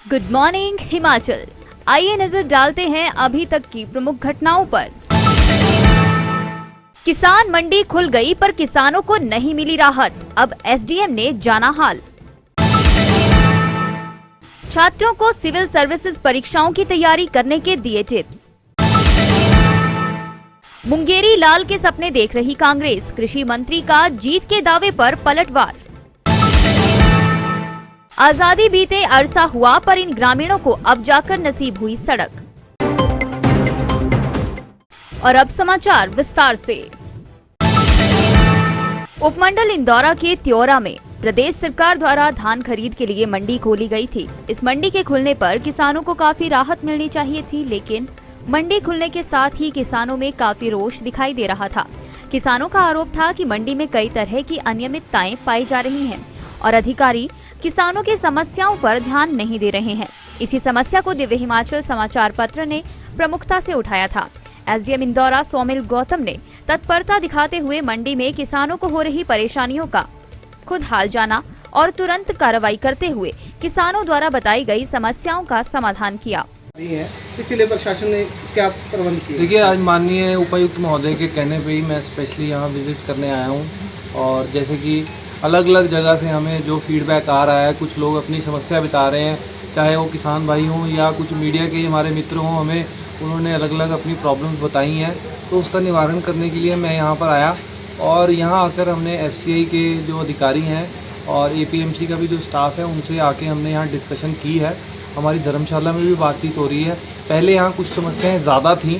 Good morning Himachal. आइए नजर डालते हैं अभी तक की प्रमुख घटनाओं पर। किसान मंडी खुल गई पर किसानों को नहीं मिली राहत, अब एसडीएम ने जाना हाल। छात्रों को सिविल सर्विसेज परीक्षाओं की तैयारी करने के दिए टिप्स। मुंगेरी लाल के सपने देख रही कांग्रेस, कृषि मंत्री का जीत के दावे पर पलटवार। आजादी बीते अरसा हुआ पर इन ग्रामीणों को अब जाकर नसीब हुई सड़क। और अब समाचार विस्तार से। उपमंडल इंदौरा के त्योरा में प्रदेश सरकार द्वारा धान खरीद के लिए मंडी खोली गई थी। इस मंडी के खुलने पर किसानों को काफी राहत मिलनी चाहिए थी, लेकिन मंडी खुलने के साथ ही किसानों में काफी रोष दिखाई दे रहा था। किसानों का आरोप था कि मंडी में कई तरह की अनियमितताएं पाई जा रही हैं और अधिकारी किसानों की समस्याओं पर ध्यान नहीं दे रहे हैं। इसी समस्या को दिव्य हिमाचल समाचार पत्र ने प्रमुखता से उठाया था। एसडीएम इंदौरा सौमिल गौतम ने तत्परता दिखाते हुए मंडी में किसानों को हो रही परेशानियों का खुद हाल जाना और तुरंत कार्रवाई करते हुए किसानों द्वारा बताई गई समस्याओं का समाधान किया। इसलिए प्रशासन ने क्या प्रबंध किया? देखिए, आज माननीय उपायुक्त महोदय के कहने पे ही मैं स्पेशली यहाँ विजिट करने आया हूँ। और जैसे कि अलग अलग जगह से हमें जो फीडबैक आ रहा है, कुछ लोग अपनी समस्या बता रहे हैं, चाहे वो किसान भाई हों या कुछ मीडिया के हमारे मित्र हों, हमें उन्होंने अलग अलग अपनी प्रॉब्लम्स बताई हैं। तो उसका निवारण करने के लिए मैं यहाँ पर आया और यहाँ आकर हमने एफसीआई के जो अधिकारी हैं और एपीएमसी का भी जो स्टाफ है उनसे आके हमने यहाँ डिस्कशन की है। हमारी धर्मशाला में भी बातचीत हो रही है। पहले यहाँ कुछ समस्याएं ज़्यादा थीं।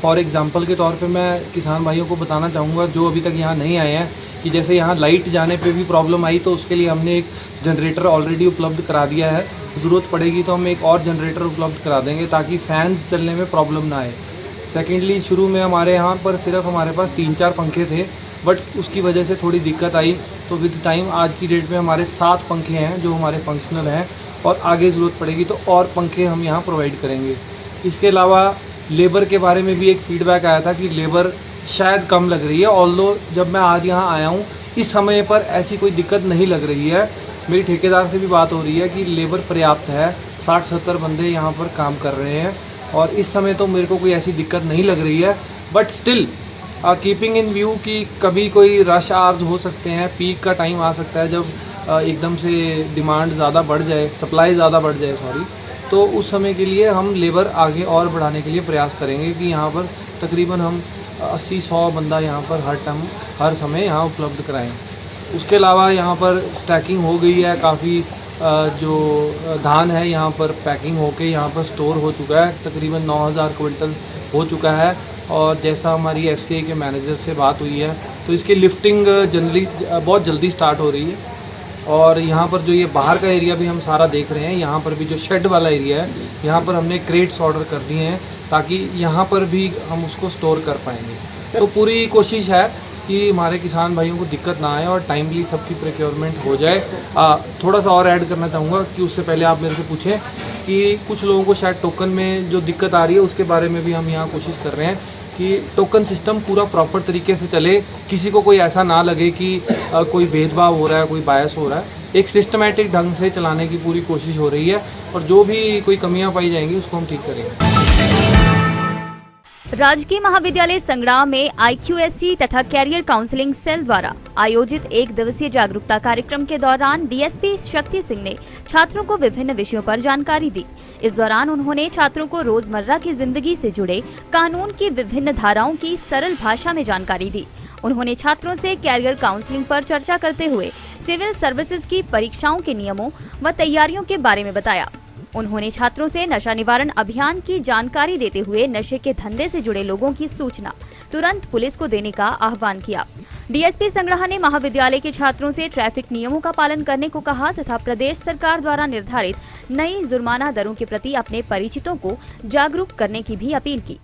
फॉर एग्जांपल के तौर पे मैं किसान भाइयों को बताना चाहूँगा जो अभी तक यहाँ नहीं आए हैं कि जैसे यहाँ लाइट जाने पे भी प्रॉब्लम आई, तो उसके लिए हमने एक जनरेटर ऑलरेडी उपलब्ध करा दिया है। ज़रूरत पड़ेगी तो हम एक और जनरेटर उपलब्ध करा देंगे ताकि फैंस चलने में प्रॉब्लम ना आए। सेकेंडली, शुरू में हमारे यहाँ पर सिर्फ हमारे पास 3-4 पंखे थे, बट उसकी वजह से थोड़ी दिक्कत आई। तो विद टाइम आज की डेट में हमारे 7 पंखे हैं जो हमारे फंक्शनल हैं और आगे ज़रूरत पड़ेगी तो और पंखे हम यहाँ प्रोवाइड करेंगे। इसके अलावा लेबर के बारे में भी एक फ़ीडबैक आया था कि लेबर शायद कम लग रही है। ऑल्दो जब मैं आज यहाँ आया हूँ इस समय पर ऐसी कोई दिक्कत नहीं लग रही है। मेरी ठेकेदार से भी बात हो रही है कि लेबर पर्याप्त है, 60-70 बंदे यहाँ पर काम कर रहे हैं और इस समय तो मेरे को कोई ऐसी दिक्कत नहीं लग रही है। But still keeping in view कि कभी कोई रश आवर्स हो सकते हैं, पीक का टाइम आ सकता है जब एकदम से डिमांड ज़्यादा बढ़ जाए, सप्लाई ज़्यादा बढ़ जाए तो उस समय के लिए हम लेबर आगे और बढ़ाने के लिए प्रयास करेंगे कि यहाँ पर तकरीबन हम 80-100 बंदा यहाँ पर हर समय यहाँ उपलब्ध कराएं। उसके अलावा यहाँ पर स्टैकिंग हो गई है, काफ़ी जो धान है यहाँ पर पैकिंग होके यहाँ पर स्टोर हो चुका है, तकरीबन 9000 क्विंटल हो चुका है। और जैसा हमारी एफसीआई के मैनेजर से बात हुई है तो इसकी लिफ्टिंग बहुत जल्दी स्टार्ट हो रही है। और यहाँ पर जो ये बाहर का एरिया भी हम सारा देख रहे हैं, यहाँ पर भी जो शेड वाला एरिया है यहाँ पर हमने क्रेट्स ऑर्डर कर दिए हैं ताकि यहाँ पर भी हम उसको स्टोर कर पाएंगे। तो पूरी कोशिश है कि हमारे किसान भाइयों को दिक्कत ना आए और टाइमली सबकी प्रोक्योरमेंट हो जाए। थोड़ा सा और ऐड करना चाहूँगा कि उससे पहले आप मेरे से पूछें कि कुछ लोगों को शायद टोकन में जो दिक्कत आ रही है उसके बारे में भी हम यहाँ कोशिश कर रहे हैं कि टोकन सिस्टम पूरा प्रॉपर तरीके से चले, किसी को कोई ऐसा ना लगे कि कोई भेदभाव हो रहा है, कोई बायस हो रहा है। एक सिस्टमैटिक ढंग से चलाने की पूरी कोशिश हो रही है और जो भी कोई कमियां पाई जाएंगी उसको हम ठीक करेंगे। राजकीय महाविद्यालय संग्राम में IQSC तथा कैरियर काउंसलिंग सेल द्वारा आयोजित 1 दिवसीय जागरूकता कार्यक्रम के दौरान डीएसपी शक्ति सिंह ने छात्रों को विभिन्न विषयों पर जानकारी दी। इस दौरान उन्होंने छात्रों को रोजमर्रा की जिंदगी से जुड़े कानून की विभिन्न धाराओं की सरल भाषा में जानकारी दी। उन्होंने छात्रों से कैरियर काउंसलिंग पर चर्चा करते हुए सिविल सर्विसेज की परीक्षाओं के नियमों व तैयारियों के बारे में बताया। उन्होंने छात्रों से नशा निवारण अभियान की जानकारी देते हुए नशे के धंधे से जुड़े लोगों की सूचना तुरंत पुलिस को देने का आह्वान किया। डीएसपी संग्रह ने महाविद्यालय के छात्रों से ट्रैफिक नियमों का पालन करने को कहा तथा प्रदेश सरकार द्वारा निर्धारित नई जुर्माना दरों के प्रति अपने परिचितों को जागरूक करने की भी अपील की।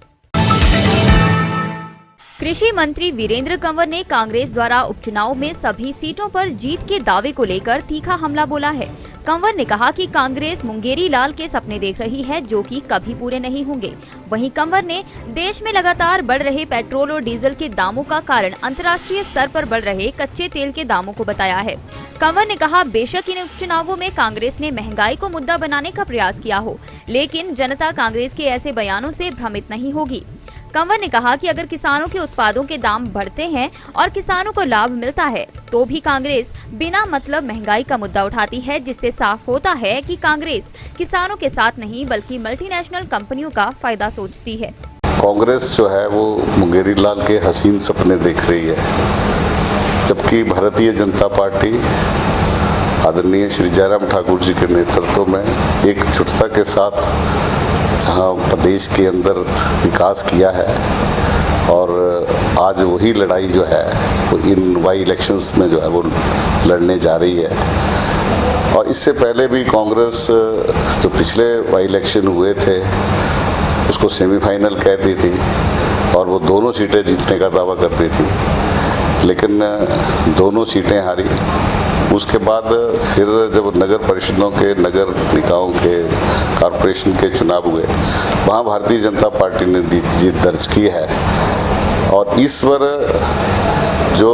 कृषि मंत्री वीरेंद्र कंवर ने कांग्रेस द्वारा उपचुनाव में सभी सीटों पर जीत के दावे को लेकर तीखा हमला बोला है। कंवर ने कहा कि कांग्रेस मुंगेरी लाल के सपने देख रही है जो कि कभी पूरे नहीं होंगे। वहीं कंवर ने देश में लगातार बढ़ रहे पेट्रोल और डीजल के दामों का कारण अंतर्राष्ट्रीय स्तर पर बढ़ रहे कच्चे तेल के दामों को बताया है। कंवर ने कहा, बेशक इन चुनावों में कांग्रेस ने महंगाई को मुद्दा बनाने का प्रयास किया हो, लेकिन जनता कांग्रेस के ऐसे बयानों से भ्रमित नहीं होगी। कंवर ने कहा कि अगर किसानों के उत्पादों के दाम बढ़ते हैं और किसानों को लाभ मिलता है तो भी कांग्रेस बिना मतलब महंगाई का मुद्दा उठाती है, जिससे साफ होता है कि कांग्रेस किसानों के साथ नहीं बल्कि मल्टीनेशनल कंपनियों का फायदा सोचती है। कांग्रेस जो है वो मुंगेरी लाल के हसीन सपने देख रही है, जबकि भारतीय जनता पार्टी आदरणीय श्री जयराम ठाकुर जी के नेतृत्व में एकजुटता के साथ जहां प्रदेश के अंदर विकास किया है और आज वही लड़ाई जो है वो इन वाई इलेक्शंस में जो है वो लड़ने जा रही है। और इससे पहले भी कांग्रेस जो पिछले वाई इलेक्शन हुए थे उसको सेमीफाइनल कहती थी और वो दोनों सीटें जीतने का दावा करती थी, लेकिन दोनों सीटें हारी। उसके बाद फिर जब नगर परिषदों के, नगर निकायों के, कॉरपोरेशन के चुनाव हुए, वहाँ भारतीय जनता पार्टी ने जीत दर्ज की है। और इस बार जो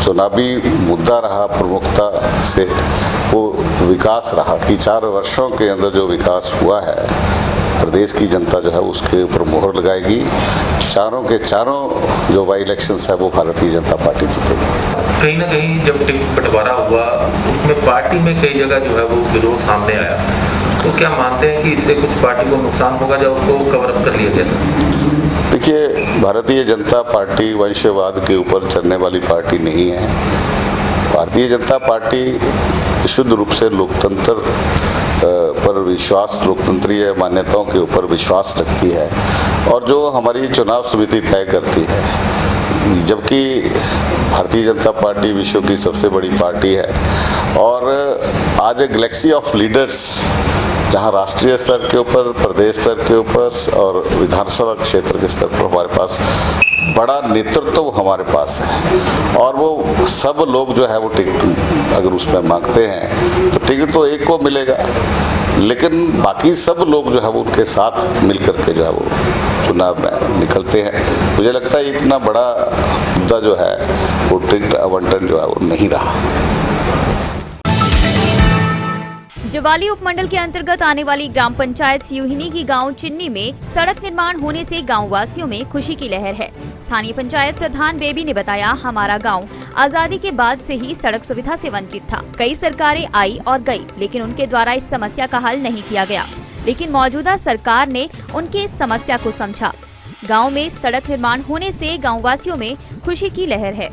चुनावी मुद्दा रहा प्रमुखता से वो विकास रहा कि 4 वर्षों के अंदर जो विकास हुआ है प्रदेश की जनता जो है उसके ऊपर मोहर लगाएगी। चारों के चारों जो वाई इलेक्शंस है वो भारतीय जनता पार्टी जीतेगी। कहीं ना कहीं जब टिकट बंटवारा हुआ उसमें पार्टी में कई जगह जो है वो विरोध सामने आया, तो क्या मानते हैं कि इससे कुछ पार्टी को नुकसान होगा जब उसको कवर अप कर लिया गया था? देखिए, भारतीय जनता पार्टी वंशवाद के ऊपर चलने वाली पार्टी नहीं है। भारतीय जनता पार्टी शुद्ध रूप से लोकतंत्र पर विश्वास, लोकतंत्रीय मान्यताओं के ऊपर विश्वास रखती है और जो हमारी चुनाव समिति तय करती है। जबकि भारतीय जनता पार्टी विश्व की सबसे बड़ी पार्टी है और आज एक गैलेक्सी ऑफ लीडर्स जहां राष्ट्रीय स्तर के ऊपर, प्रदेश स्तर के ऊपर और विधानसभा क्षेत्र के स्तर पर हमारे पास बड़ा नेतृत्व हमारे पास है और वो सब लोग जो है वो टिकट अगर उसमें मांगते हैं तो टिकट तो एक को मिलेगा, लेकिन बाकी सब लोग जो है वो उनके साथ मिल करके जो है वो चुनाव में निकलते हैं। मुझे लगता है इतना बड़ा मुद्दा जो है वो टिकट आवंटन जो है वो नहीं रहा। जवाली उपमंडल के अंतर्गत आने वाली ग्राम पंचायत सियूहिनी की गांव चिन्नी में सड़क निर्माण होने से गांव वासियों में खुशी की लहर है। स्थानीय पंचायत प्रधान बेबी ने बताया, हमारा गांव आजादी के बाद से ही सड़क सुविधा से वंचित था। कई सरकारें आई और गई, लेकिन उनके द्वारा इस समस्या का हल नहीं किया गया, लेकिन मौजूदा सरकार ने उनके इस समस्या को समझा। गाँव में सड़क निर्माण होने से गाँव वासियों में खुशी की लहर है।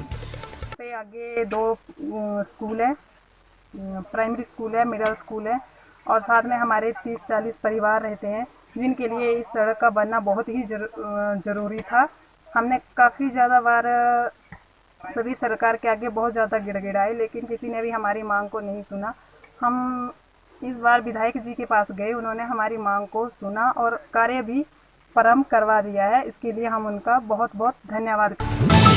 आगे 2 स्कूल है, प्राइमरी स्कूल है, मिडिल स्कूल है और साथ में हमारे 30-40 परिवार रहते हैं जिनके लिए इस सड़क का बनना बहुत ही ज़रूरी था। हमने काफ़ी ज़्यादा बार सभी सरकार के आगे बहुत ज़्यादा गिड़गिड़ाए, लेकिन किसी ने भी हमारी मांग को नहीं सुना। हम इस बार विधायक जी के पास गए, उन्होंने हमारी मांग को सुना और कार्य भी प्रारंभ करवा दिया है। इसके लिए हम उनका बहुत बहुत धन्यवाद करते हैं।